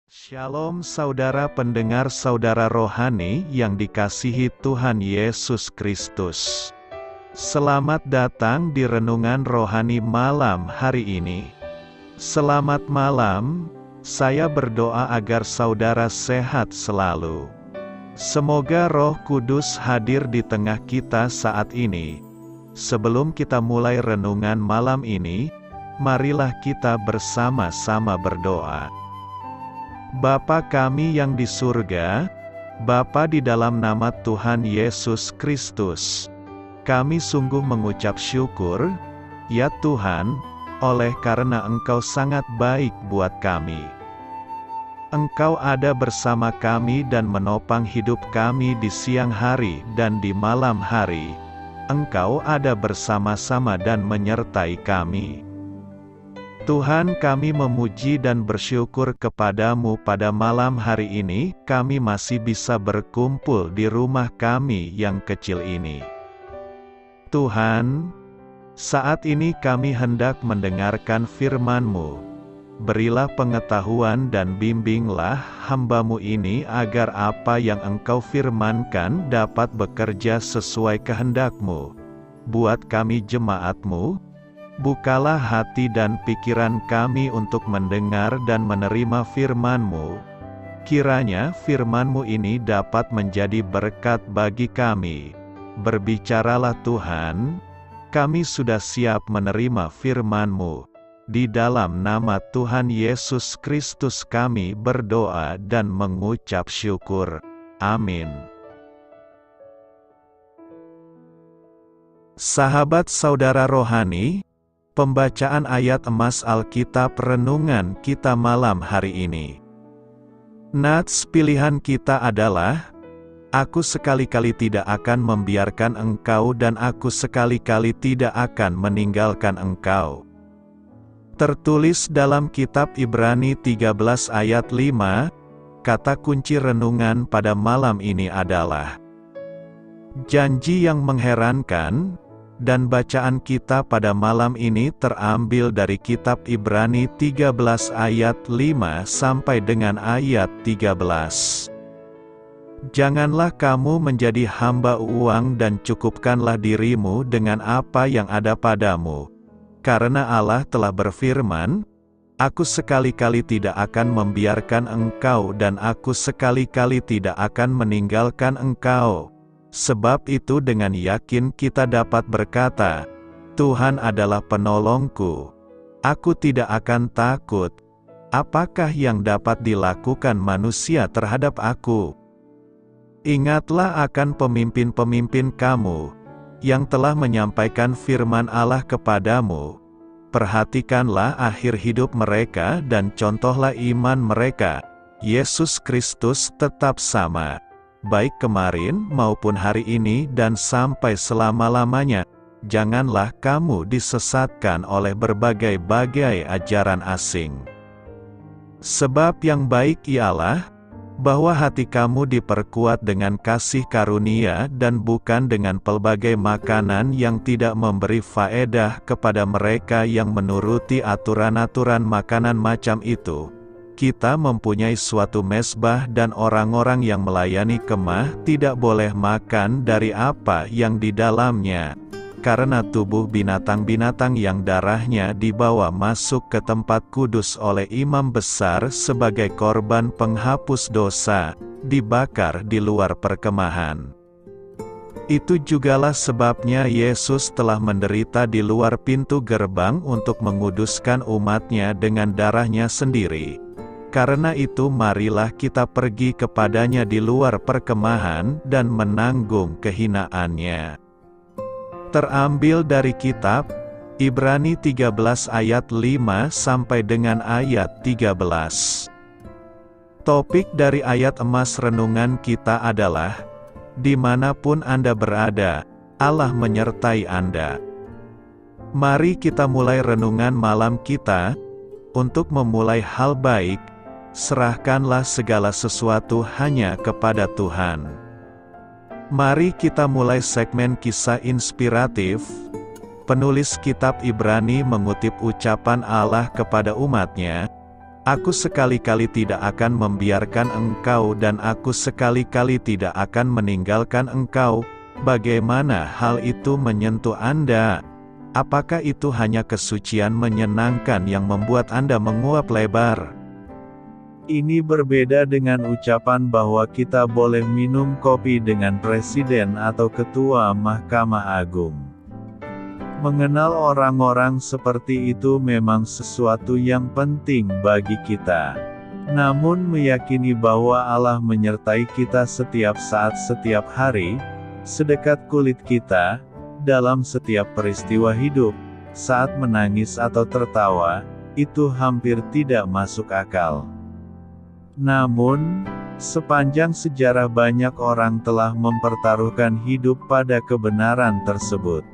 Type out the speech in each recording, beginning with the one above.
Shalom saudara pendengar saudara rohani yang dikasihi Tuhan Yesus Kristus. Selamat datang di Renungan Rohani malam hari ini. Selamat malam, saya berdoa agar saudara sehat selalu. Semoga Roh Kudus hadir di tengah kita saat ini. Sebelum kita mulai renungan malam ini, marilah kita bersama-sama berdoa. Bapa kami yang di surga, Bapa di dalam nama Tuhan Yesus Kristus, kami sungguh mengucap syukur, ya Tuhan, oleh karena Engkau sangat baik buat kami. Engkau ada bersama kami dan menopang hidup kami di siang hari dan di malam hari. Engkau ada bersama-sama dan menyertai kami. Tuhan, kami memuji dan bersyukur kepadamu pada malam hari ini, kami masih bisa berkumpul di rumah kami yang kecil ini. Tuhan, saat ini kami hendak mendengarkan firman-Mu. Berilah pengetahuan dan bimbinglah hamba-Mu ini agar apa yang Engkau firmankan dapat bekerja sesuai kehendak-Mu. Buat kami jemaat-Mu, bukalah hati dan pikiran kami untuk mendengar dan menerima firman-Mu. Kiranya firman-Mu ini dapat menjadi berkat bagi kami. Berbicaralah Tuhan, kami sudah siap menerima firman-Mu. Di dalam nama Tuhan Yesus Kristus kami berdoa dan mengucap syukur. Amin. Sahabat saudara rohani, pembacaan ayat emas Alkitab renungan kita malam hari ini. Nats pilihan kita adalah, aku sekali-kali tidak akan membiarkan engkau dan aku sekali-kali tidak akan meninggalkan engkau. Tertulis dalam kitab Ibrani 13 ayat 5, kata kunci renungan pada malam ini adalah janji yang mengherankan. Dan bacaan kita pada malam ini terambil dari kitab Ibrani 13 ayat 5 sampai dengan ayat 13. Janganlah kamu menjadi hamba uang dan cukupkanlah dirimu dengan apa yang ada padamu. Karena Allah telah berfirman, aku sekali-kali tidak akan membiarkan engkau dan aku sekali-kali tidak akan meninggalkan engkau. Sebab itu dengan yakin kita dapat berkata, Tuhan adalah penolongku. Aku tidak akan takut. Apakah yang dapat dilakukan manusia terhadap aku? Ingatlah akan pemimpin-pemimpin kamu, yang telah menyampaikan firman Allah kepadamu. Perhatikanlah akhir hidup mereka dan contohlah iman mereka. Yesus Kristus tetap sama, baik kemarin maupun hari ini dan sampai selama-lamanya. Janganlah kamu disesatkan oleh berbagai-bagai ajaran asing. Sebab yang baik ialah, bahwa hati kamu diperkuat dengan kasih karunia dan bukan dengan pelbagai makanan yang tidak memberi faedah kepada mereka yang menuruti aturan-aturan makanan macam itu. Kita mempunyai suatu mezbah dan orang-orang yang melayani kemah tidak boleh makan dari apa yang di dalamnya, karena tubuh binatang-binatang yang darahnya dibawa masuk ke tempat kudus oleh imam besar sebagai korban penghapus dosa, dibakar di luar perkemahan. Itu jugalah sebabnya Yesus telah menderita di luar pintu gerbang untuk menguduskan umatnya dengan darahnya sendiri. Karena itu marilah kita pergi kepadanya di luar perkemahan dan menanggung kehinaannya. Terambil dari kitab Ibrani 13 ayat 5 sampai dengan ayat 13. Topik dari ayat emas renungan kita adalah, dimanapun Anda berada, Allah menyertai Anda. Mari kita mulai renungan malam kita. Untuk memulai hal baik, serahkanlah segala sesuatu hanya kepada Tuhan. Mari kita mulai segmen kisah inspiratif. Penulis kitab Ibrani mengutip ucapan Allah kepada umatnya, Aku sekali-kali tidak akan membiarkan engkau dan aku sekali-kali tidak akan meninggalkan engkau. Bagaimana hal itu menyentuh Anda? Apakah itu hanya kesucian menyenangkan yang membuat Anda menguap lebar? Ini berbeda dengan ucapan bahwa kita boleh minum kopi dengan presiden atau ketua Mahkamah Agung. Mengenal orang-orang seperti itu memang sesuatu yang penting bagi kita. Namun meyakini bahwa Allah menyertai kita setiap saat setiap hari, sedekat kulit kita, dalam setiap peristiwa hidup, saat menangis atau tertawa, itu hampir tidak masuk akal. Namun, sepanjang sejarah banyak orang telah mempertaruhkan hidup pada kebenaran tersebut.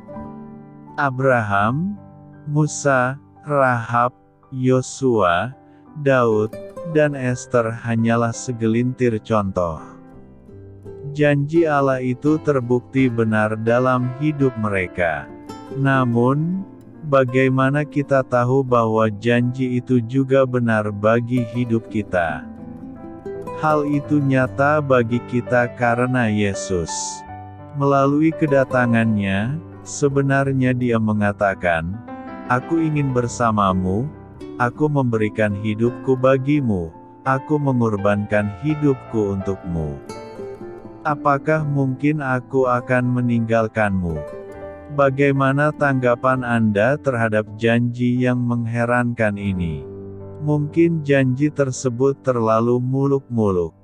Abraham, Musa, Rahab, Yosua, Daud, dan Esther hanyalah segelintir contoh. Janji Allah itu terbukti benar dalam hidup mereka. Namun, bagaimana kita tahu bahwa janji itu juga benar bagi hidup kita? Hal itu nyata bagi kita karena Yesus. Melalui kedatangannya, sebenarnya Dia mengatakan, "Aku ingin bersamamu, aku memberikan hidupku bagimu, aku mengorbankan hidupku untukmu. Apakah mungkin aku akan meninggalkanmu?" Bagaimana tanggapan Anda terhadap janji yang mengherankan ini? Mungkin janji tersebut terlalu muluk-muluk.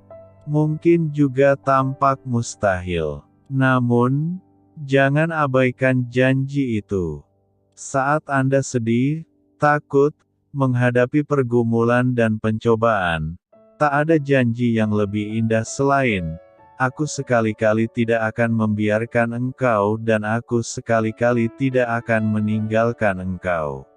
Mungkin juga tampak mustahil. Namun, jangan abaikan janji itu. Saat Anda sedih, takut, menghadapi pergumulan dan pencobaan, tak ada janji yang lebih indah selain, "Aku sekali-kali tidak akan membiarkan engkau dan aku sekali-kali tidak akan meninggalkan engkau."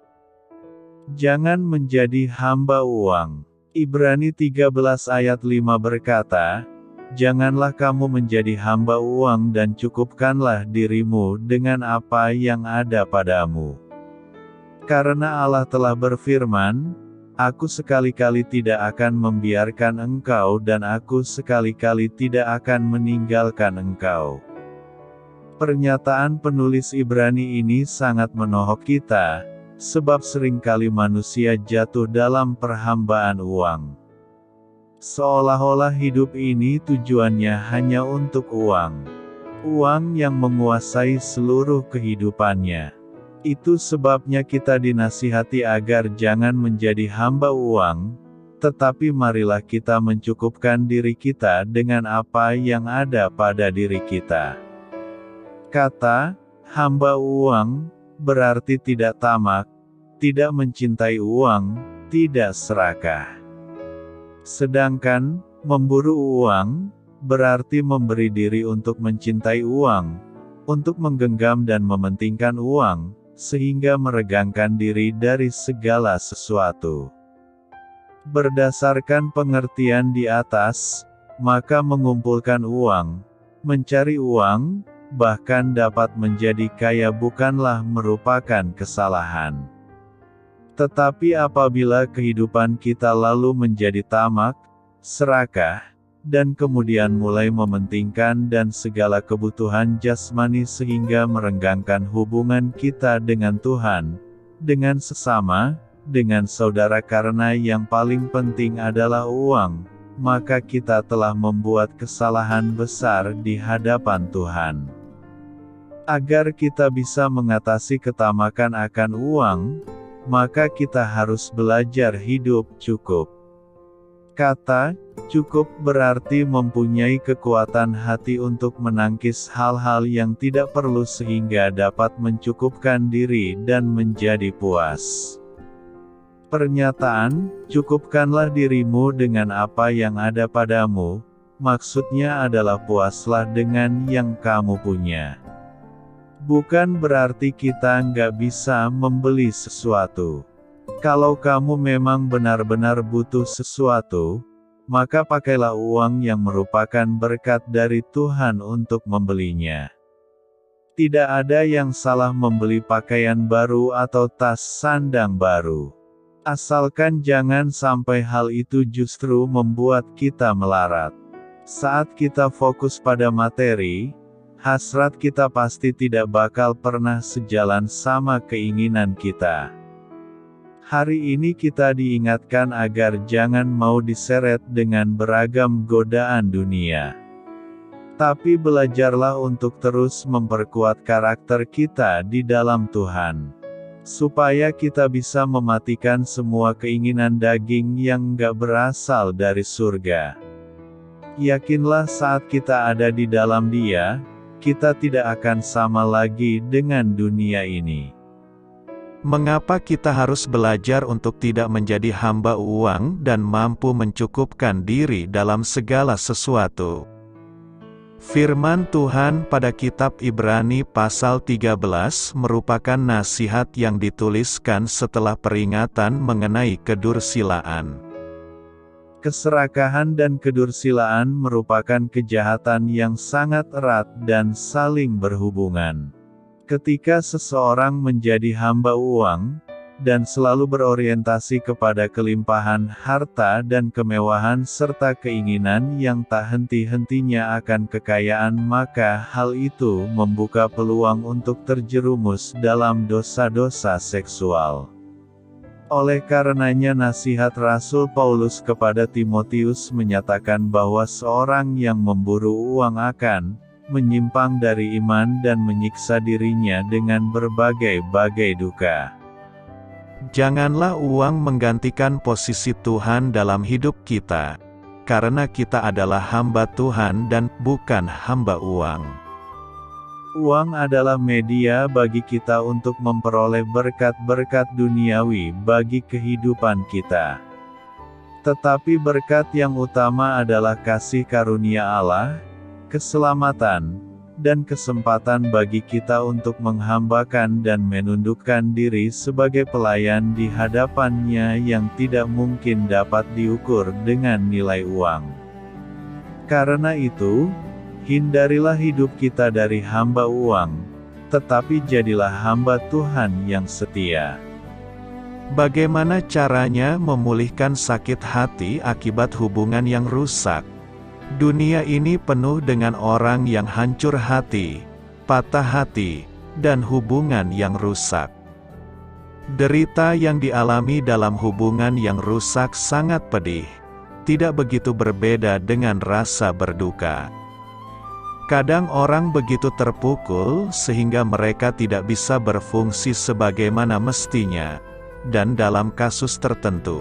Jangan menjadi hamba uang. Ibrani 13 ayat 5 berkata, "Janganlah kamu menjadi hamba uang dan cukupkanlah dirimu dengan apa yang ada padamu." Karena Allah telah berfirman, "Aku sekali-kali tidak akan membiarkan engkau dan aku sekali-kali tidak akan meninggalkan engkau." Pernyataan penulis Ibrani ini sangat menohok kita, sebab seringkali manusia jatuh dalam perhambaan uang. Seolah-olah hidup ini tujuannya hanya untuk uang. Uang yang menguasai seluruh kehidupannya. Itu sebabnya kita dinasihati agar jangan menjadi hamba uang, tetapi marilah kita mencukupkan diri kita dengan apa yang ada pada diri kita. Kata hamba uang berarti tidak tamak, tidak mencintai uang, tidak serakah. Sedangkan, memburu uang, berarti memberi diri untuk mencintai uang, untuk menggenggam dan mementingkan uang, sehingga meregangkan diri dari segala sesuatu. Berdasarkan pengertian di atas, maka mengumpulkan uang, mencari uang, bahkan dapat menjadi kaya bukanlah merupakan kesalahan. Tetapi apabila kehidupan kita lalu menjadi tamak, serakah, dan kemudian mulai mementingkan dan segala kebutuhan jasmani sehingga merenggangkan hubungan kita dengan Tuhan, dengan sesama, dengan saudara karena yang paling penting adalah uang, maka kita telah membuat kesalahan besar di hadapan Tuhan. Agar kita bisa mengatasi ketamakan akan uang, maka kita harus belajar hidup cukup. Kata cukup berarti mempunyai kekuatan hati untuk menangkis hal-hal yang tidak perlu sehingga dapat mencukupkan diri dan menjadi puas. Pernyataan, "Cukupkanlah dirimu dengan apa yang ada padamu," maksudnya adalah puaslah dengan yang kamu punya. Bukan berarti kita nggak bisa membeli sesuatu. Kalau kamu memang benar-benar butuh sesuatu, maka pakailah uang yang merupakan berkat dari Tuhan untuk membelinya. Tidak ada yang salah membeli pakaian baru atau tas sandang baru. Asalkan jangan sampai hal itu justru membuat kita melarat. Saat kita fokus pada materi, hasrat kita pasti tidak bakal pernah sejalan sama keinginan kita. Hari ini kita diingatkan agar jangan mau diseret dengan beragam godaan dunia. Tapi belajarlah untuk terus memperkuat karakter kita di dalam Tuhan. Supaya kita bisa mematikan semua keinginan daging yang gak berasal dari surga. Yakinlah saat kita ada di dalam Dia, kita tidak akan sama lagi dengan dunia ini. Mengapa kita harus belajar untuk tidak menjadi hamba uang dan mampu mencukupkan diri dalam segala sesuatu? Firman Tuhan pada kitab Ibrani pasal 13 merupakan nasihat yang dituliskan setelah peringatan mengenai kedursilaan. Keserakahan dan kedursilaan merupakan kejahatan yang sangat erat dan saling berhubungan. Ketika seseorang menjadi hamba uang, dan selalu berorientasi kepada kelimpahan harta dan kemewahan serta keinginan yang tak henti-hentinya akan kekayaan, maka hal itu membuka peluang untuk terjerumus dalam dosa-dosa seksual. Oleh karenanya nasihat Rasul Paulus kepada Timotius menyatakan bahwa seorang yang memburu uang akan menyimpang dari iman dan menyiksa dirinya dengan berbagai-bagai duka. Janganlah uang menggantikan posisi Tuhan dalam hidup kita, karena kita adalah hamba Tuhan dan bukan hamba uang. Uang adalah media bagi kita untuk memperoleh berkat-berkat duniawi bagi kehidupan kita. Tetapi berkat yang utama adalah kasih karunia Allah, keselamatan, dan kesempatan bagi kita untuk menghambakan dan menundukkan diri sebagai pelayan di hadapan-Nya yang tidak mungkin dapat diukur dengan nilai uang. Karena itu, hindarilah hidup kita dari hamba uang, tetapi jadilah hamba Tuhan yang setia. Bagaimana caranya memulihkan sakit hati akibat hubungan yang rusak? Dunia ini penuh dengan orang yang hancur hati, patah hati, dan hubungan yang rusak. Derita yang dialami dalam hubungan yang rusak sangat pedih, tidak begitu berbeda dengan rasa berduka. Kadang orang begitu terpukul sehingga mereka tidak bisa berfungsi sebagaimana mestinya, dan dalam kasus tertentu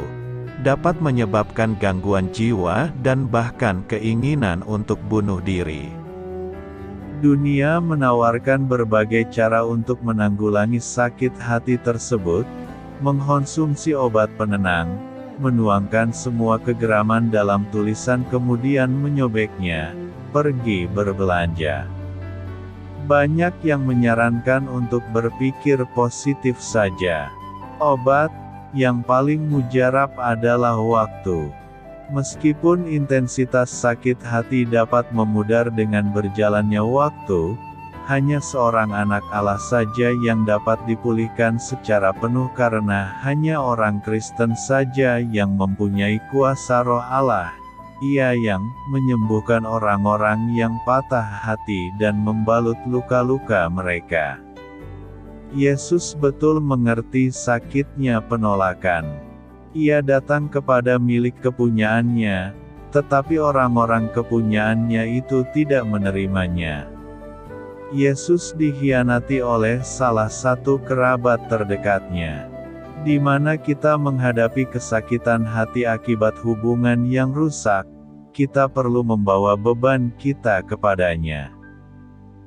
dapat menyebabkan gangguan jiwa dan bahkan keinginan untuk bunuh diri. Dunia menawarkan berbagai cara untuk menanggulangi sakit hati tersebut, mengkonsumsi obat penenang, menuangkan semua kegeraman dalam tulisan kemudian menyobeknya, pergi berbelanja. Banyak yang menyarankan untuk berpikir positif saja. Obat yang paling mujarab adalah waktu. Meskipun intensitas sakit hati dapat memudar dengan berjalannya waktu, hanya seorang anak Allah saja yang dapat dipulihkan secara penuh karena hanya orang Kristen saja yang mempunyai kuasa Roh Allah. Ia yang menyembuhkan orang-orang yang patah hati dan membalut luka-luka mereka. Yesus betul mengerti sakitnya penolakan. Ia datang kepada milik kepunyaannya, tetapi orang-orang kepunyaannya itu tidak menerimanya. Yesus dikhianati oleh salah satu kerabat terdekatnya. Di mana kita menghadapi kesakitan hati akibat hubungan yang rusak, kita perlu membawa beban kita kepadanya.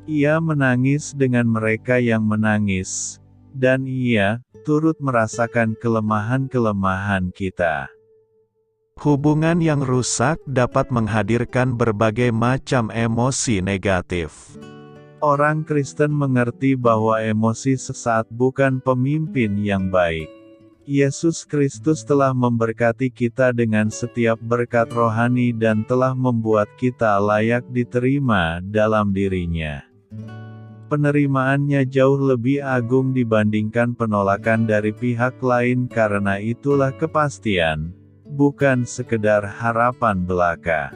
Ia menangis dengan mereka yang menangis, dan ia turut merasakan kelemahan-kelemahan kita. Hubungan yang rusak dapat menghadirkan berbagai macam emosi negatif. Orang Kristen mengerti bahwa emosi sesaat bukan pemimpin yang baik. Yesus Kristus telah memberkati kita dengan setiap berkat rohani dan telah membuat kita layak diterima dalam dirinya. Penerimaannya jauh lebih agung dibandingkan penolakan dari pihak lain karena itulah kepastian, bukan sekedar harapan belaka.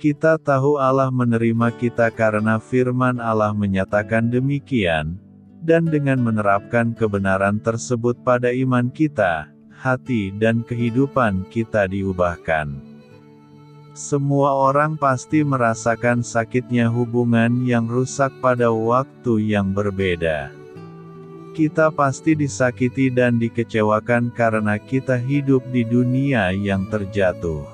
Kita tahu Allah menerima kita karena firman Allah menyatakan demikian, dan dengan menerapkan kebenaran tersebut pada iman kita, hati dan kehidupan kita diubahkan. Semua orang pasti merasakan sakitnya hubungan yang rusak pada waktu yang berbeda. Kita pasti disakiti dan dikecewakan karena kita hidup di dunia yang terjatuh.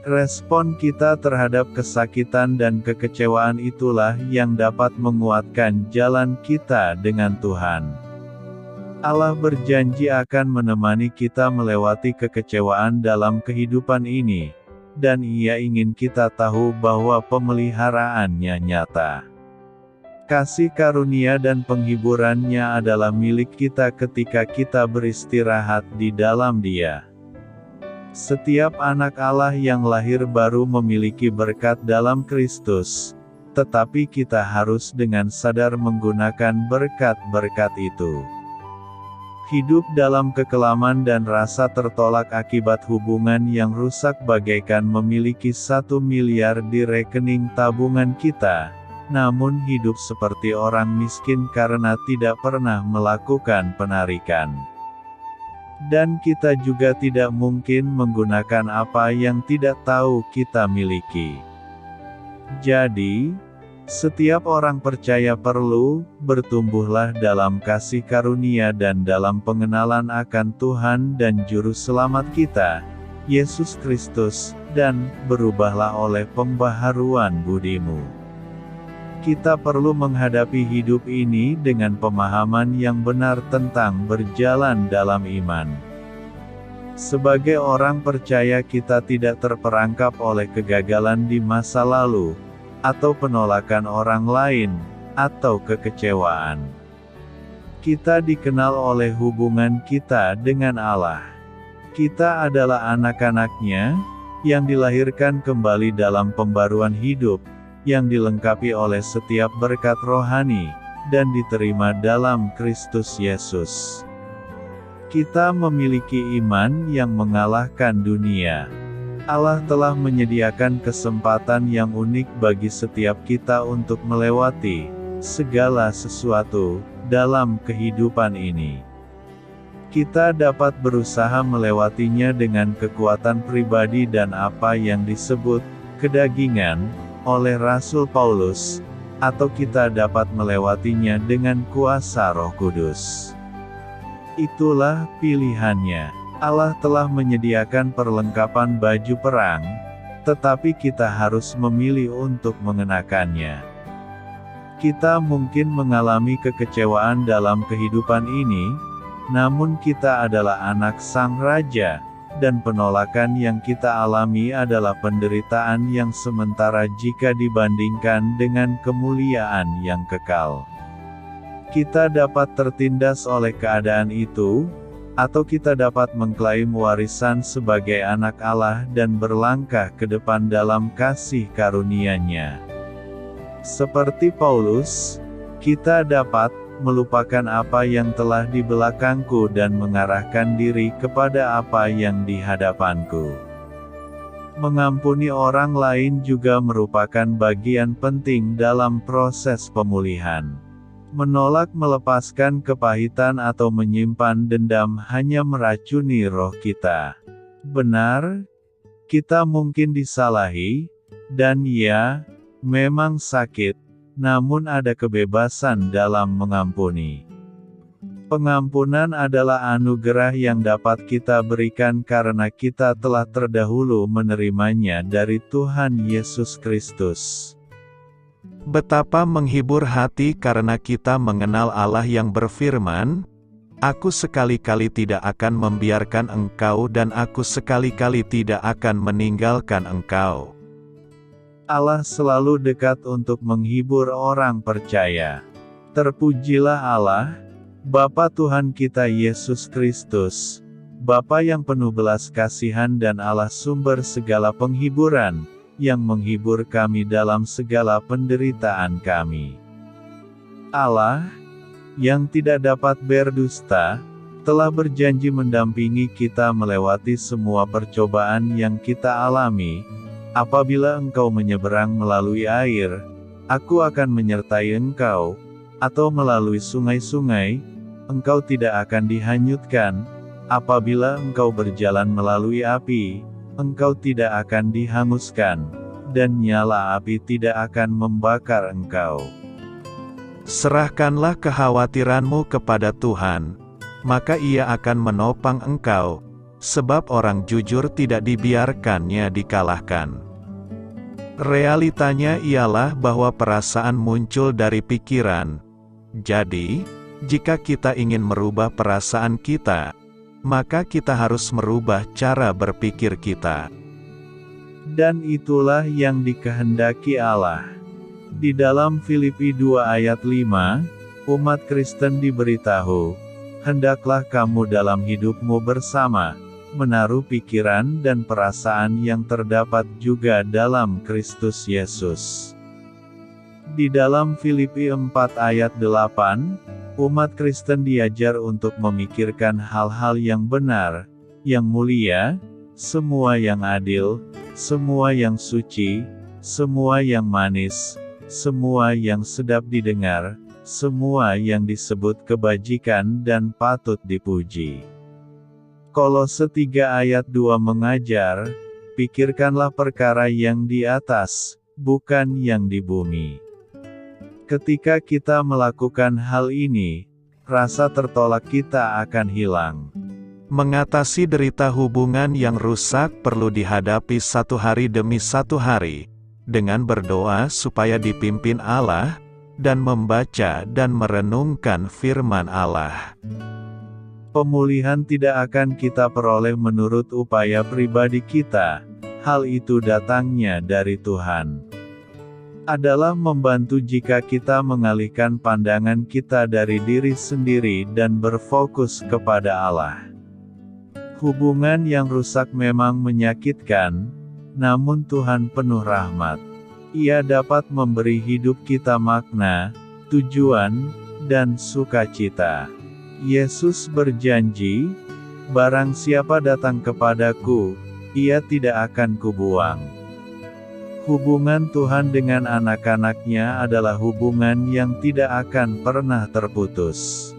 Respon kita terhadap kesakitan dan kekecewaan itulah yang dapat menguatkan jalan kita dengan Tuhan. Allah berjanji akan menemani kita melewati kekecewaan dalam kehidupan ini, dan Ia ingin kita tahu bahwa pemeliharaannya nyata. Kasih karunia dan penghiburannya adalah milik kita ketika kita beristirahat di dalam Dia. Setiap anak Allah yang lahir baru memiliki berkat dalam Kristus, tetapi kita harus dengan sadar menggunakan berkat-berkat itu. Hidup dalam kekelaman dan rasa tertolak akibat hubungan yang rusak bagaikan memiliki 1 miliar di rekening tabungan kita, namun hidup seperti orang miskin karena tidak pernah melakukan penarikan. Dan kita juga tidak mungkin menggunakan apa yang tidak tahu kita miliki. Jadi, setiap orang percaya perlu bertumbuhlah dalam kasih karunia dan dalam pengenalan akan Tuhan dan Juru Selamat kita, Yesus Kristus, dan berubahlah oleh pembaharuan budimu. Kita perlu menghadapi hidup ini dengan pemahaman yang benar tentang berjalan dalam iman. Sebagai orang percaya kita tidak terperangkap oleh kegagalan di masa lalu, atau penolakan orang lain, atau kekecewaan. Kita dikenal oleh hubungan kita dengan Allah. Kita adalah anak-anak-Nya, yang dilahirkan kembali dalam pembaruan hidup, yang dilengkapi oleh setiap berkat rohani, dan diterima dalam Kristus Yesus. Kita memiliki iman yang mengalahkan dunia. Allah telah menyediakan kesempatan yang unik bagi setiap kita untuk melewati segala sesuatu dalam kehidupan ini. Kita dapat berusaha melewatinya dengan kekuatan pribadi dan apa yang disebut kedagingan oleh Rasul Paulus, atau kita dapat melewatinya dengan kuasa Roh Kudus. Itulah pilihannya. Allah telah menyediakan perlengkapan baju perang, tetapi kita harus memilih untuk mengenakannya. Kita mungkin mengalami kekecewaan dalam kehidupan ini, namun kita adalah anak Sang Raja, dan penolakan yang kita alami adalah penderitaan yang sementara jika dibandingkan dengan kemuliaan yang kekal. Kita dapat tertindas oleh keadaan itu, atau kita dapat mengklaim warisan sebagai anak Allah dan berlangkah ke depan dalam kasih karunia-Nya. Seperti Paulus, kita dapat melupakan apa yang telah di belakangku dan mengarahkan diri kepada apa yang di hadapanku. Mengampuni orang lain juga merupakan bagian penting dalam proses pemulihan. Menolak melepaskan kepahitan atau menyimpan dendam hanya meracuni roh kita. Benar, kita mungkin disalahi, dan ya, memang sakit, namun ada kebebasan dalam mengampuni. Pengampunan adalah anugerah yang dapat kita berikan karena kita telah terdahulu menerimanya dari Tuhan Yesus Kristus. Betapa menghibur hati karena kita mengenal Allah yang berfirman, "Aku sekali-kali tidak akan membiarkan engkau dan aku sekali-kali tidak akan meninggalkan engkau." Allah selalu dekat untuk menghibur orang percaya. Terpujilah Allah, Bapa Tuhan kita Yesus Kristus, Bapa yang penuh belas kasihan dan Allah sumber segala penghiburan, yang menghibur kami dalam segala penderitaan kami. Allah, yang tidak dapat berdusta, telah berjanji mendampingi kita melewati semua percobaan yang kita alami. Apabila engkau menyeberang melalui air, aku akan menyertai engkau, atau melalui sungai-sungai, engkau tidak akan dihanyutkan. Apabila engkau berjalan melalui api, engkau tidak akan dihanguskan, dan nyala api tidak akan membakar engkau. Serahkanlah kekhawatiranmu kepada Tuhan, maka Ia akan menopang engkau, sebab orang jujur tidak dibiarkannya dikalahkan. Realitanya ialah bahwa perasaan muncul dari pikiran. Jadi, jika kita ingin merubah perasaan kita, maka kita harus merubah cara berpikir kita. Dan itulah yang dikehendaki Allah. Di dalam Filipi 2 ayat 5, umat Kristen diberitahu, hendaklah kamu dalam hidupmu bersama, menaruh pikiran dan perasaan yang terdapat juga dalam Kristus Yesus. Di dalam Filipi 4 ayat 8, umat Kristen diajar untuk memikirkan hal-hal yang benar, yang mulia, semua yang adil, semua yang suci, semua yang manis, semua yang sedap didengar, semua yang disebut kebajikan dan patut dipuji. Kolose 3 ayat 2 mengajar, pikirkanlah perkara yang di atas, bukan yang di bumi. Ketika kita melakukan hal ini, rasa tertolak kita akan hilang. Mengatasi derita hubungan yang rusak perlu dihadapi satu hari demi satu hari, dengan berdoa supaya dipimpin Allah, dan membaca dan merenungkan firman Allah. Pemulihan tidak akan kita peroleh menurut upaya pribadi kita, hal itu datangnya dari Tuhan. Adalah membantu jika kita mengalihkan pandangan kita dari diri sendiri dan berfokus kepada Allah. Hubungan yang rusak memang menyakitkan, namun Tuhan penuh rahmat. Ia dapat memberi hidup kita makna, tujuan, dan sukacita. Yesus berjanji, barang siapa datang kepadaku, ia tidak akan kubuang. Hubungan Tuhan dengan anak-anaknya adalah hubungan yang tidak akan pernah terputus.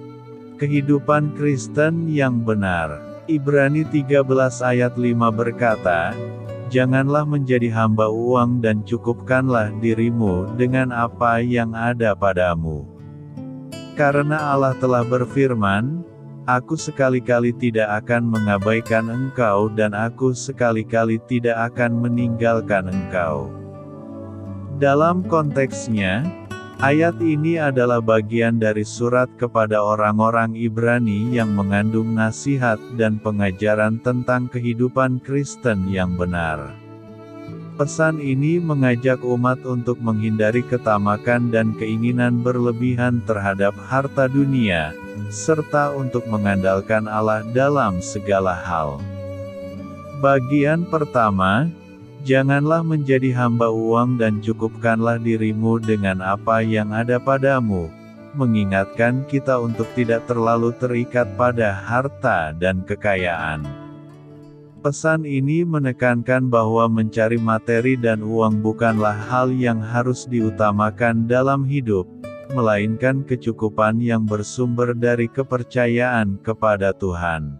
Kehidupan Kristen yang benar. Ibrani 13 ayat 5 berkata, janganlah menjadi hamba uang dan cukupkanlah dirimu dengan apa yang ada padamu. Karena Allah telah berfirman, aku sekali-kali tidak akan mengabaikan engkau dan aku sekali-kali tidak akan meninggalkan engkau. Dalam konteksnya, ayat ini adalah bagian dari surat kepada orang-orang Ibrani yang mengandung nasihat dan pengajaran tentang kehidupan Kristen yang benar. Pesan ini mengajak umat untuk menghindari ketamakan dan keinginan berlebihan terhadap harta dunia, serta untuk mengandalkan Allah dalam segala hal. Bagian pertama, janganlah menjadi hamba uang dan cukupkanlah dirimu dengan apa yang ada padamu, mengingatkan kita untuk tidak terlalu terikat pada harta dan kekayaan. Pesan ini menekankan bahwa mencari materi dan uang bukanlah hal yang harus diutamakan dalam hidup, melainkan kecukupan yang bersumber dari kepercayaan kepada Tuhan.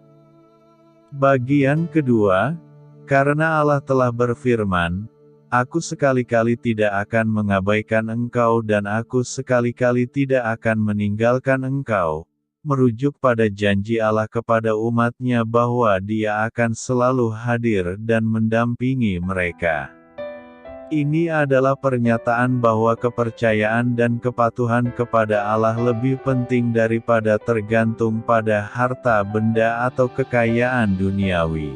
Bagian kedua, karena Allah telah berfirman, aku sekali-kali tidak akan mengabaikan engkau dan aku sekali-kali tidak akan meninggalkan engkau, merujuk pada janji Allah kepada umatnya bahwa Dia akan selalu hadir dan mendampingi mereka. Ini adalah pernyataan bahwa kepercayaan dan kepatuhan kepada Allah lebih penting daripada tergantung pada harta benda atau kekayaan duniawi.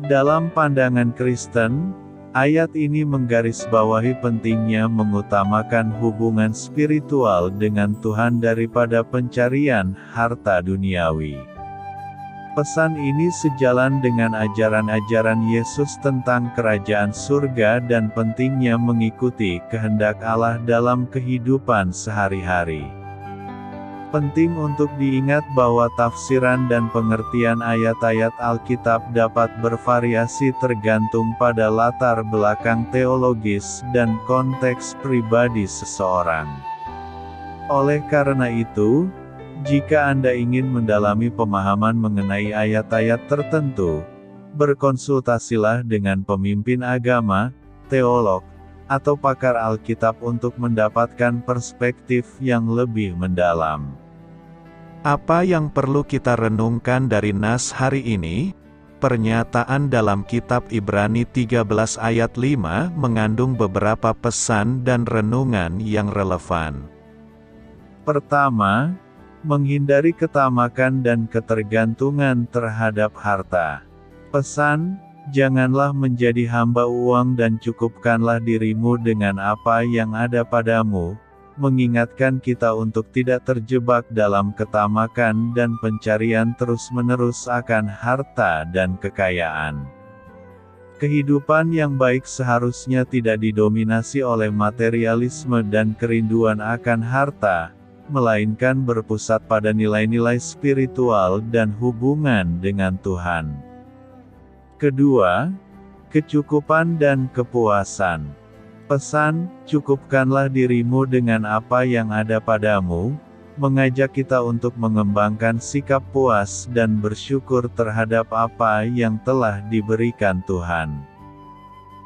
Dalam pandangan Kristen, ayat ini menggarisbawahi pentingnya mengutamakan hubungan spiritual dengan Tuhan daripada pencarian harta duniawi. Pesan ini sejalan dengan ajaran-ajaran Yesus tentang kerajaan surga dan pentingnya mengikuti kehendak Allah dalam kehidupan sehari-hari. Penting untuk diingat bahwa tafsiran dan pengertian ayat-ayat Alkitab dapat bervariasi tergantung pada latar belakang teologis dan konteks pribadi seseorang. Oleh karena itu, jika Anda ingin mendalami pemahaman mengenai ayat-ayat tertentu, berkonsultasilah dengan pemimpin agama, teolog, atau pakar Alkitab untuk mendapatkan perspektif yang lebih mendalam. Apa yang perlu kita renungkan dari nas hari ini? Pernyataan dalam kitab Ibrani 13 ayat 5 mengandung beberapa pesan dan renungan yang relevan. Pertama, menghindari ketamakan dan ketergantungan terhadap harta. Pesan, janganlah menjadi hamba uang dan cukupkanlah dirimu dengan apa yang ada padamu, mengingatkan kita untuk tidak terjebak dalam ketamakan dan pencarian terus-menerus akan harta dan kekayaan. Kehidupan yang baik seharusnya tidak didominasi oleh materialisme dan kerinduan akan harta, melainkan berpusat pada nilai-nilai spiritual dan hubungan dengan Tuhan. Kedua, kecukupan dan kepuasan. Pesan, cukupkanlah dirimu dengan apa yang ada padamu, mengajak kita untuk mengembangkan sikap puas dan bersyukur terhadap apa yang telah diberikan Tuhan.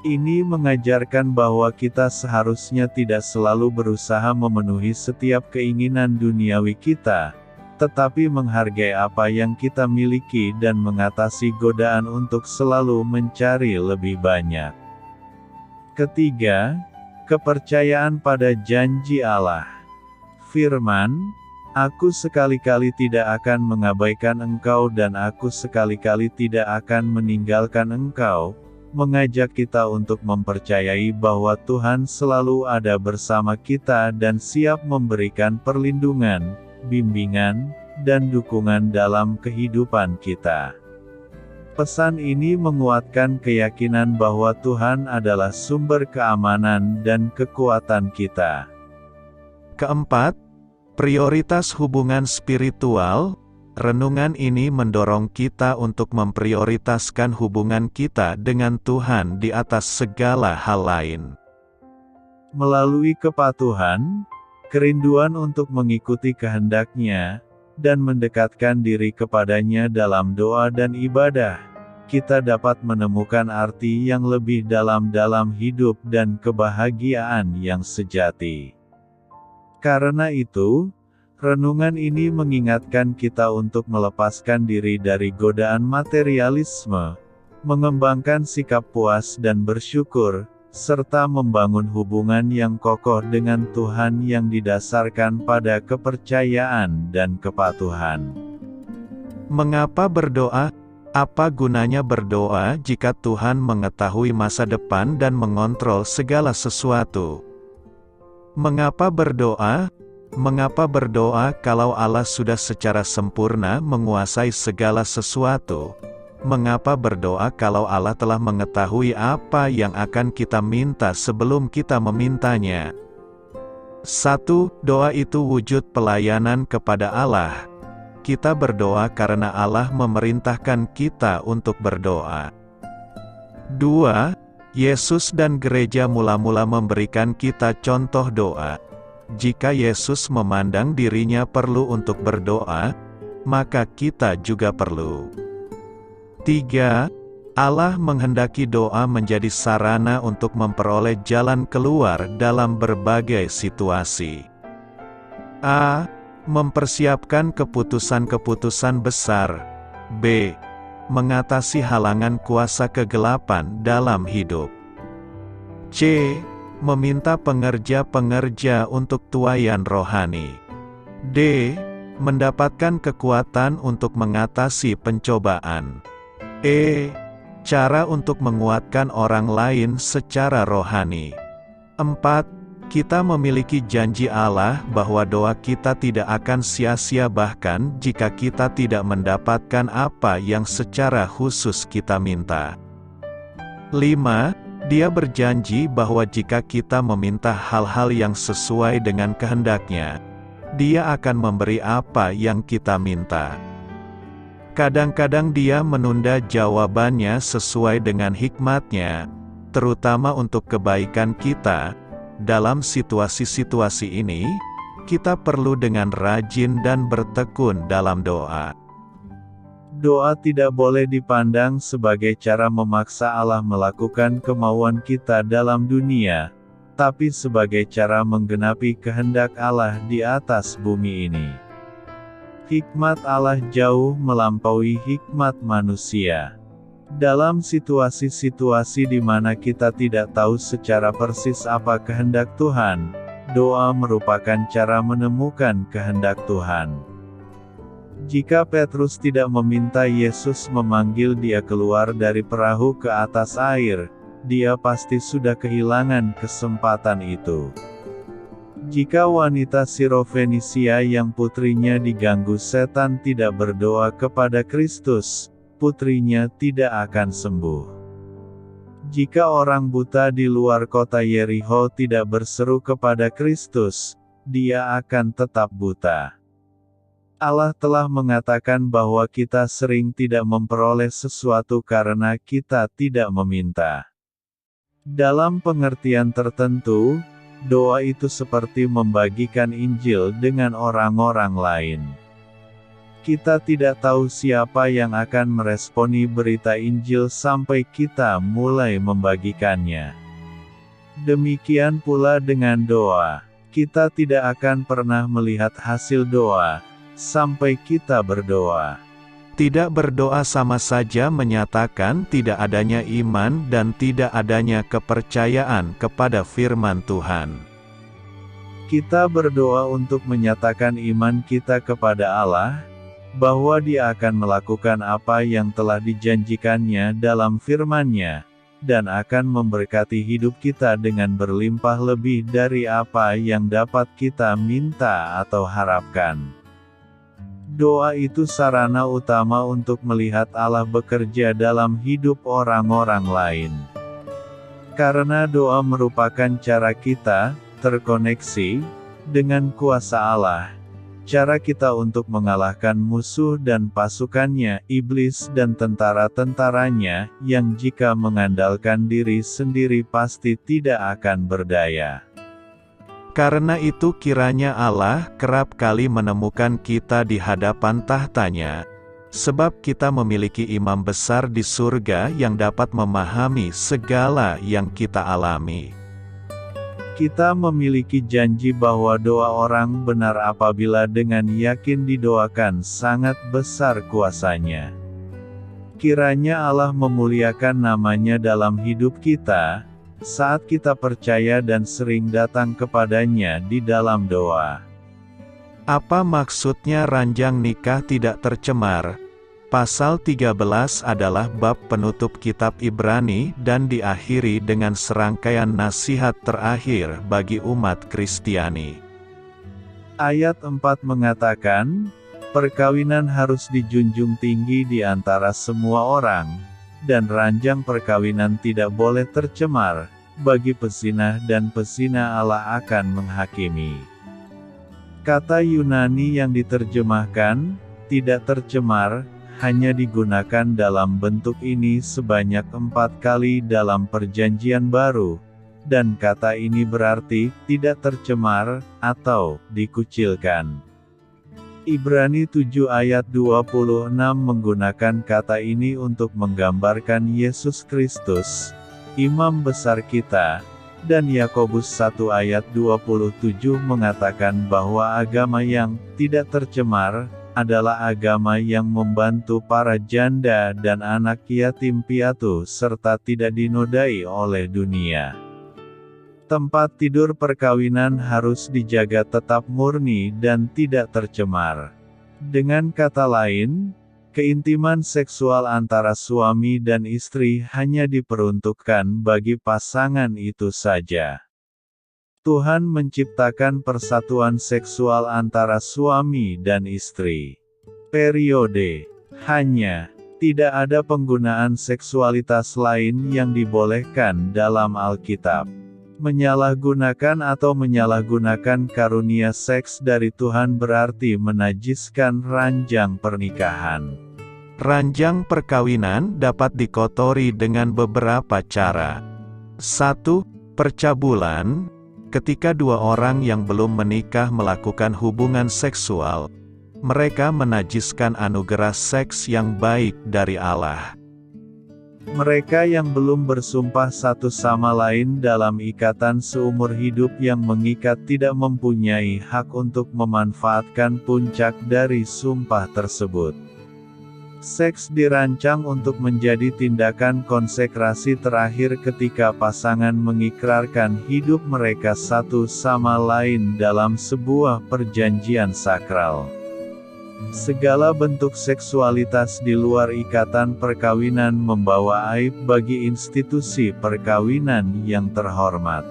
Ini mengajarkan bahwa kita seharusnya tidak selalu berusaha memenuhi setiap keinginan duniawi kita, tetapi menghargai apa yang kita miliki dan mengatasi godaan untuk selalu mencari lebih banyak. Ketiga, kepercayaan pada janji Allah. Firman, "Aku sekali-kali tidak akan mengabaikan engkau dan aku sekali-kali tidak akan meninggalkan engkau," mengajak kita untuk mempercayai bahwa Tuhan selalu ada bersama kita dan siap memberikan perlindungan, bimbingan, dan dukungan dalam kehidupan kita. Pesan ini menguatkan keyakinan bahwa Tuhan adalah sumber keamanan dan kekuatan kita. Keempat, prioritas hubungan spiritual. Renungan ini mendorong kita untuk memprioritaskan hubungan kita dengan Tuhan di atas segala hal lain. Melalui kepatuhan, kerinduan untuk mengikuti kehendak-Nya, dan mendekatkan diri kepadanya dalam doa dan ibadah, kita dapat menemukan arti yang lebih dalam dalam hidup dan kebahagiaan yang sejati. Karena itu, renungan ini mengingatkan kita untuk melepaskan diri dari godaan materialisme, mengembangkan sikap puas dan bersyukur, serta membangun hubungan yang kokoh dengan Tuhan yang didasarkan pada kepercayaan dan kepatuhan. Mengapa berdoa? Apa gunanya berdoa jika Tuhan mengetahui masa depan dan mengontrol segala sesuatu? Mengapa berdoa? Mengapa berdoa kalau Allah sudah secara sempurna menguasai segala sesuatu? Mengapa berdoa kalau Allah telah mengetahui apa yang akan kita minta sebelum kita memintanya? 1. Doa itu wujud pelayanan kepada Allah. Kita berdoa karena Allah memerintahkan kita untuk berdoa. 2. Yesus dan gereja mula-mula memberikan kita contoh doa. Jika Yesus memandang dirinya perlu untuk berdoa, maka kita juga perlu. 3. Allah menghendaki doa menjadi sarana untuk memperoleh jalan keluar dalam berbagai situasi. A. Mempersiapkan keputusan-keputusan besar. B. Mengatasi halangan kuasa kegelapan dalam hidup. C. Meminta pengerja-pengerja untuk tuaian rohani. D. Mendapatkan kekuatan untuk mengatasi pencobaan. E. Cara untuk menguatkan orang lain secara rohani. 4. Kita memiliki janji Allah bahwa doa kita tidak akan sia-sia bahkan jika kita tidak mendapatkan apa yang secara khusus kita minta. 5. Dia berjanji bahwa jika kita meminta hal-hal yang sesuai dengan kehendak-Nya, Dia akan memberi apa yang kita minta. Kadang-kadang Dia menunda jawabannya sesuai dengan hikmat-Nya, terutama untuk kebaikan kita. Dalam situasi-situasi ini, kita perlu dengan rajin dan bertekun dalam doa. Doa tidak boleh dipandang sebagai cara memaksa Allah melakukan kemauan kita dalam dunia, tapi sebagai cara menggenapi kehendak Allah di atas bumi ini. Hikmat Allah jauh melampaui hikmat manusia. Dalam situasi-situasi di mana kita tidak tahu secara persis apa kehendak Tuhan, doa merupakan cara menemukan kehendak Tuhan. Jika Petrus tidak meminta Yesus memanggil dia keluar dari perahu ke atas air, dia pasti sudah kehilangan kesempatan itu. Jika wanita Sirofenisia yang putrinya diganggu setan tidak berdoa kepada Kristus, putrinya tidak akan sembuh. Jika orang buta di luar kota Yeriho tidak berseru kepada Kristus, dia akan tetap buta. Allah telah mengatakan bahwa kita sering tidak memperoleh sesuatu karena kita tidak meminta. Dalam pengertian tertentu, doa itu seperti membagikan Injil dengan orang-orang lain. Kita tidak tahu siapa yang akan meresponi berita Injil sampai kita mulai membagikannya. Demikian pula dengan doa. Kita tidak akan pernah melihat hasil doa sampai kita berdoa. Tidak berdoa sama saja menyatakan tidak adanya iman dan tidak adanya kepercayaan kepada firman Tuhan. Kita berdoa untuk menyatakan iman kita kepada Allah, bahwa Dia akan melakukan apa yang telah dijanjikannya dalam firman-Nya, dan akan memberkati hidup kita dengan berlimpah lebih dari apa yang dapat kita minta atau harapkan. Doa itu sarana utama untuk melihat Allah bekerja dalam hidup orang-orang lain. Karena doa merupakan cara kita terkoneksi dengan kuasa Allah. Cara kita untuk mengalahkan musuh dan pasukannya, iblis dan tentara-tentaranya, yang jika mengandalkan diri sendiri pasti tidak akan berdaya. Karena itu kiranya Allah kerap kali menemukan kita di hadapan tahtanya, sebab kita memiliki imam besar di surga yang dapat memahami segala yang kita alami. Kita memiliki janji bahwa doa orang benar apabila dengan yakin didoakan sangat besar kuasanya. Kiranya Allah memuliakan nama-Nya dalam hidup kita, saat kita percaya dan sering datang kepadanya di dalam doa. Apa maksudnya ranjang nikah tidak tercemar? Pasal 13 adalah bab penutup kitab Ibrani dan diakhiri dengan serangkaian nasihat terakhir bagi umat Kristiani. Ayat 4 mengatakan, perkawinan harus dijunjung tinggi di antara semua orang, dan ranjang perkawinan tidak boleh tercemar, bagi pezinah dan pezina Allah akan menghakimi. Kata Yunani yang diterjemahkan, tidak tercemar, hanya digunakan dalam bentuk ini sebanyak 4 kali dalam Perjanjian Baru, dan kata ini berarti tidak tercemar atau dikucilkan. Ibrani 7 ayat 26 menggunakan kata ini untuk menggambarkan Yesus Kristus, Imam besar kita, dan Yakobus 1 ayat 27 mengatakan bahwa agama yang tidak tercemar adalah agama yang membantu para janda dan anak yatim piatu serta tidak dinodai oleh dunia. Tempat tidur perkawinan harus dijaga tetap murni dan tidak tercemar. Dengan kata lain, keintiman seksual antara suami dan istri hanya diperuntukkan bagi pasangan itu saja. Tuhan menciptakan persatuan seksual antara suami dan istri. Periode. Hanya, tidak ada penggunaan seksualitas lain yang dibolehkan dalam Alkitab. Menyalahgunakan atau menyalahgunakan karunia seks dari Tuhan berarti menajiskan ranjang pernikahan. Ranjang perkawinan dapat dikotori dengan beberapa cara. 1. Percabulan. Ketika dua orang yang belum menikah melakukan hubungan seksual, mereka menajiskan anugerah seks yang baik dari Allah. Mereka yang belum bersumpah satu sama lain dalam ikatan seumur hidup yang mengikat tidak mempunyai hak untuk memanfaatkan puncak dari sumpah tersebut. Seks dirancang untuk menjadi tindakan konsekrasi terakhir ketika pasangan mengikrarkan hidup mereka satu sama lain dalam sebuah perjanjian sakral. Segala bentuk seksualitas di luar ikatan perkawinan membawa aib bagi institusi perkawinan yang terhormat.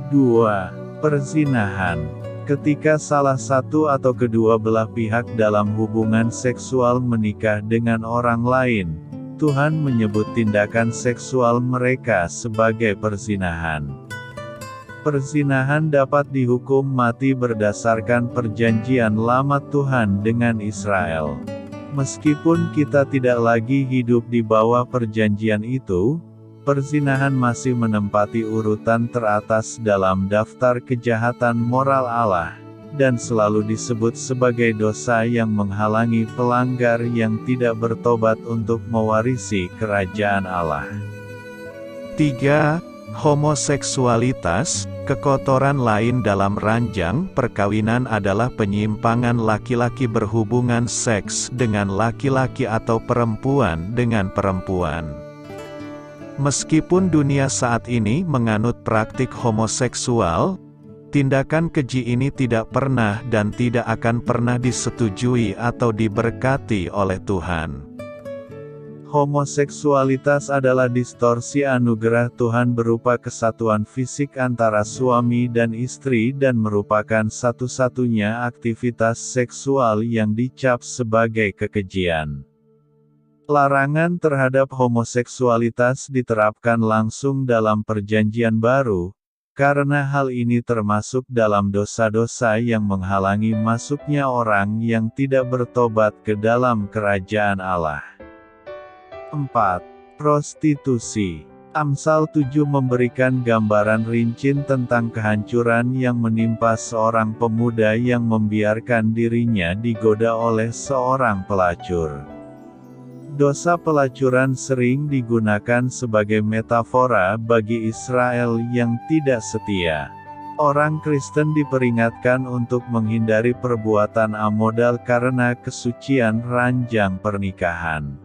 2. Perzinahan. Ketika salah satu atau kedua belah pihak dalam hubungan seksual menikah dengan orang lain, Tuhan menyebut tindakan seksual mereka sebagai perzinahan. Perzinahan dapat dihukum mati berdasarkan perjanjian lama Tuhan dengan Israel. Meskipun kita tidak lagi hidup di bawah perjanjian itu, perzinahan masih menempati urutan teratas dalam daftar kejahatan moral Allah, dan selalu disebut sebagai dosa yang menghalangi pelanggar yang tidak bertobat untuk mewarisi kerajaan Allah. 3. Homoseksualitas. Kekotoran lain dalam ranjang perkawinan adalah penyimpangan laki-laki berhubungan seks dengan laki-laki atau perempuan dengan perempuan. Meskipun dunia saat ini menganut praktik homoseksual, tindakan keji ini tidak pernah dan tidak akan pernah disetujui atau diberkati oleh Tuhan. Homoseksualitas adalah distorsi anugerah Tuhan berupa kesatuan fisik antara suami dan istri dan merupakan satu-satunya aktivitas seksual yang dicap sebagai kekejian. Larangan terhadap homoseksualitas diterapkan langsung dalam Perjanjian Baru, karena hal ini termasuk dalam dosa-dosa yang menghalangi masuknya orang yang tidak bertobat ke dalam kerajaan Allah. 4. Prostitusi. Amsal 7 memberikan gambaran rinci tentang kehancuran yang menimpa seorang pemuda yang membiarkan dirinya digoda oleh seorang pelacur. Dosa pelacuran sering digunakan sebagai metafora bagi Israel yang tidak setia. Orang Kristen diperingatkan untuk menghindari perbuatan amodal karena kesucian ranjang pernikahan.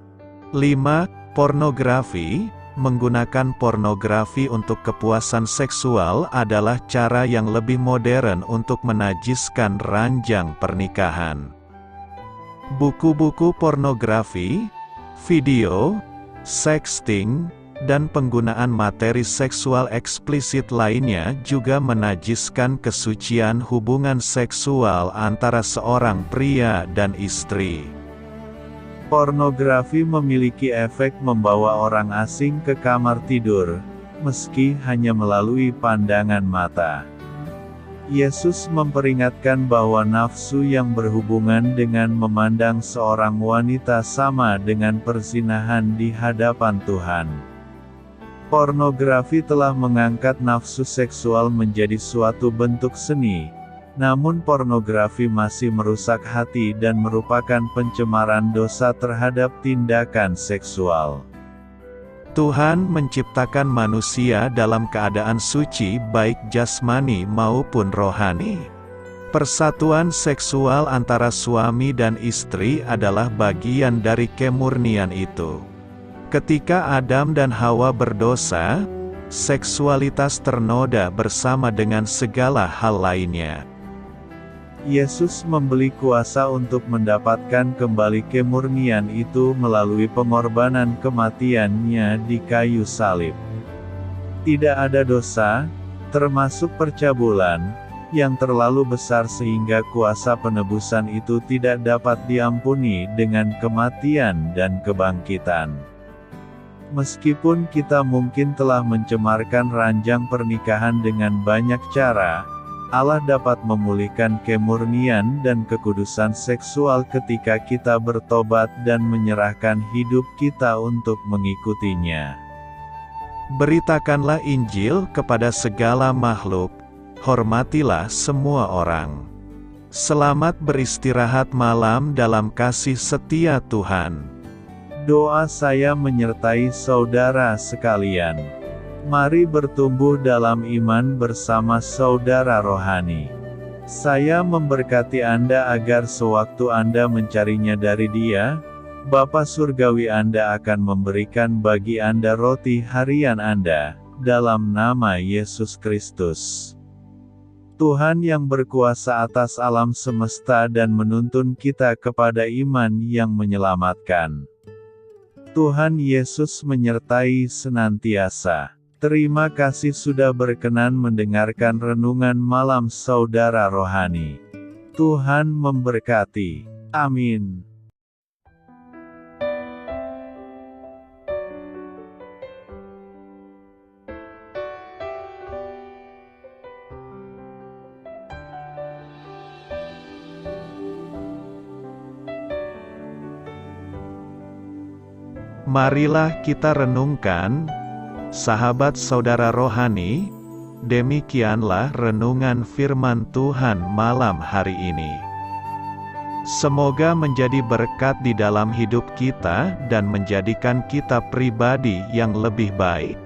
5. Pornografi. Menggunakan pornografi untuk kepuasan seksual adalah cara yang lebih modern untuk menajiskan ranjang pernikahan. Buku-buku pornografi, video, sexting, dan penggunaan materi seksual eksplisit lainnya juga menajiskan kesucian hubungan seksual antara seorang pria dan istri. Pornografi memiliki efek membawa orang asing ke kamar tidur, meski hanya melalui pandangan mata. Yesus memperingatkan bahwa nafsu yang berhubungan dengan memandang seorang wanita sama dengan perzinahan di hadapan Tuhan. Pornografi telah mengangkat nafsu seksual menjadi suatu bentuk seni. Namun pornografi masih merusak hati dan merupakan pencemaran dosa terhadap tindakan seksual. Tuhan menciptakan manusia dalam keadaan suci baik jasmani maupun rohani. Persatuan seksual antara suami dan istri adalah bagian dari kemurnian itu. Ketika Adam dan Hawa berdosa, seksualitas ternoda bersama dengan segala hal lainnya. Yesus membeli kuasa untuk mendapatkan kembali kemurnian itu melalui pengorbanan kematiannya di kayu salib. Tidak ada dosa, termasuk percabulan, yang terlalu besar sehingga kuasa penebusan itu tidak dapat diampuni dengan kematian dan kebangkitan. Meskipun kita mungkin telah mencemarkan ranjang pernikahan dengan banyak cara, Allah dapat memulihkan kemurnian dan kekudusan seksual ketika kita bertobat dan menyerahkan hidup kita untuk mengikutinya. Beritakanlah Injil kepada segala makhluk, hormatilah semua orang. Selamat beristirahat malam dalam kasih setia Tuhan. Doa saya menyertai saudara sekalian. Mari bertumbuh dalam iman bersama saudara rohani. Saya memberkati Anda agar sewaktu Anda mencarinya dari Dia, Bapa Surgawi Anda akan memberikan bagi Anda roti harian Anda, dalam nama Yesus Kristus. Tuhan yang berkuasa atas alam semesta dan menuntun kita kepada iman yang menyelamatkan. Tuhan Yesus menyertai senantiasa. Terima kasih sudah berkenan mendengarkan renungan malam saudara rohani. Tuhan memberkati. Amin. Marilah kita renungkan, sahabat saudara rohani, demikianlah renungan firman Tuhan malam hari ini. Semoga menjadi berkat di dalam hidup kita dan menjadikan kita pribadi yang lebih baik.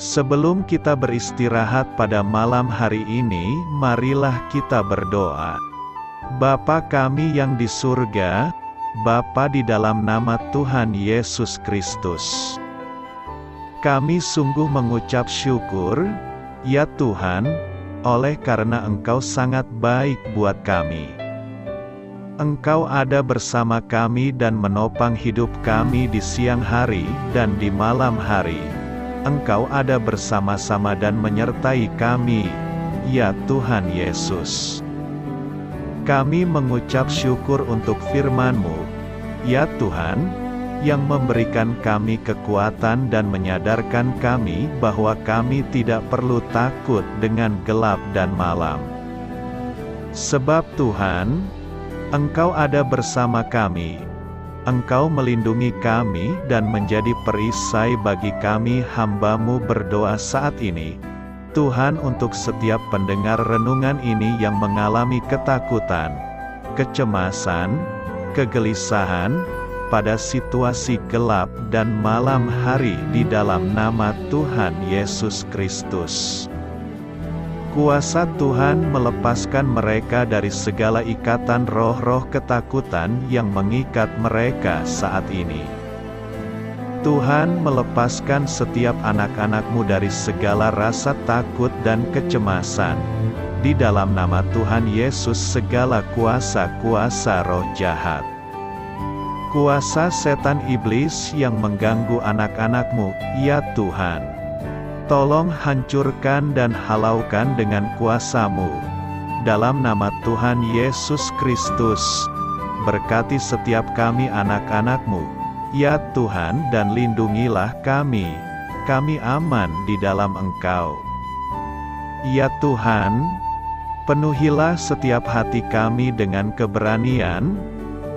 Sebelum kita beristirahat pada malam hari ini, marilah kita berdoa. Bapa kami yang di surga, Bapa di dalam nama Tuhan Yesus Kristus, kami sungguh mengucap syukur, ya Tuhan, oleh karena Engkau sangat baik buat kami. Engkau ada bersama kami dan menopang hidup kami di siang hari dan di malam hari. Engkau ada bersama-sama dan menyertai kami, ya Tuhan Yesus. Kami mengucap syukur untuk firman-Mu, ya Tuhan, yang memberikan kami kekuatan dan menyadarkan kami bahwa kami tidak perlu takut dengan gelap dan malam. Sebab Tuhan, Engkau ada bersama kami. Engkau melindungi kami dan menjadi perisai bagi kami hamba-Mu berdoa saat ini. Tuhan, untuk setiap pendengar renungan ini yang mengalami ketakutan, kecemasan, kegelisahan, pada situasi gelap dan malam hari di dalam nama Tuhan Yesus Kristus. Kuasa Tuhan melepaskan mereka dari segala ikatan roh-roh ketakutan yang mengikat mereka saat ini. Tuhan melepaskan setiap anak-anak-Mu dari segala rasa takut dan kecemasan. Di dalam nama Tuhan Yesus segala kuasa-kuasa roh jahat, kuasa setan iblis yang mengganggu anak-anak-Mu, ya Tuhan, tolong hancurkan dan halaukan dengan kuasa-Mu. Dalam nama Tuhan Yesus Kristus, berkati setiap kami anak-anak-Mu, ya Tuhan, dan lindungilah kami aman di dalam Engkau. Ya Tuhan, penuhilah setiap hati kami dengan keberanian,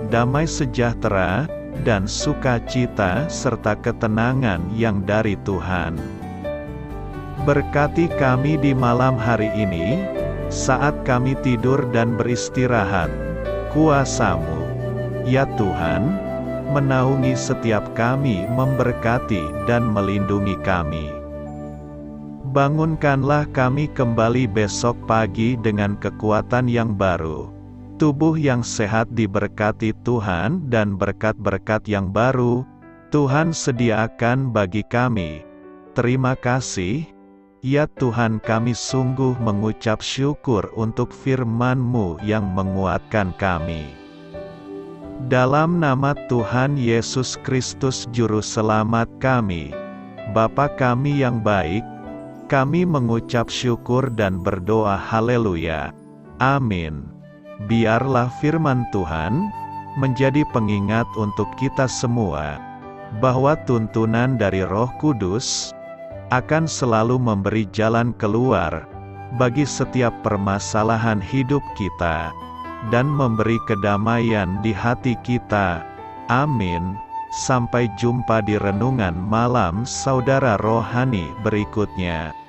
damai sejahtera, dan sukacita serta ketenangan yang dari Tuhan. Berkati kami di malam hari ini, saat kami tidur dan beristirahat. Kuasa-Mu, ya Tuhan, menaungi setiap kami, memberkati dan melindungi kami. Bangunkanlah kami kembali besok pagi dengan kekuatan yang baru. Tubuh yang sehat diberkati Tuhan dan berkat-berkat yang baru Tuhan sediakan bagi kami. Terima kasih, ya Tuhan, kami sungguh mengucap syukur untuk firman-Mu yang menguatkan kami. Dalam nama Tuhan Yesus Kristus Juru Selamat kami, Bapa kami yang baik, Kami mengucap syukur dan berdoa haleluya. Amin. Biarlah firman Tuhan menjadi pengingat untuk kita semua, bahwa tuntunan dari Roh Kudus akan selalu memberi jalan keluar bagi setiap permasalahan hidup kita, dan memberi kedamaian di hati kita. Amin. Sampai jumpa di renungan malam saudara rohani berikutnya.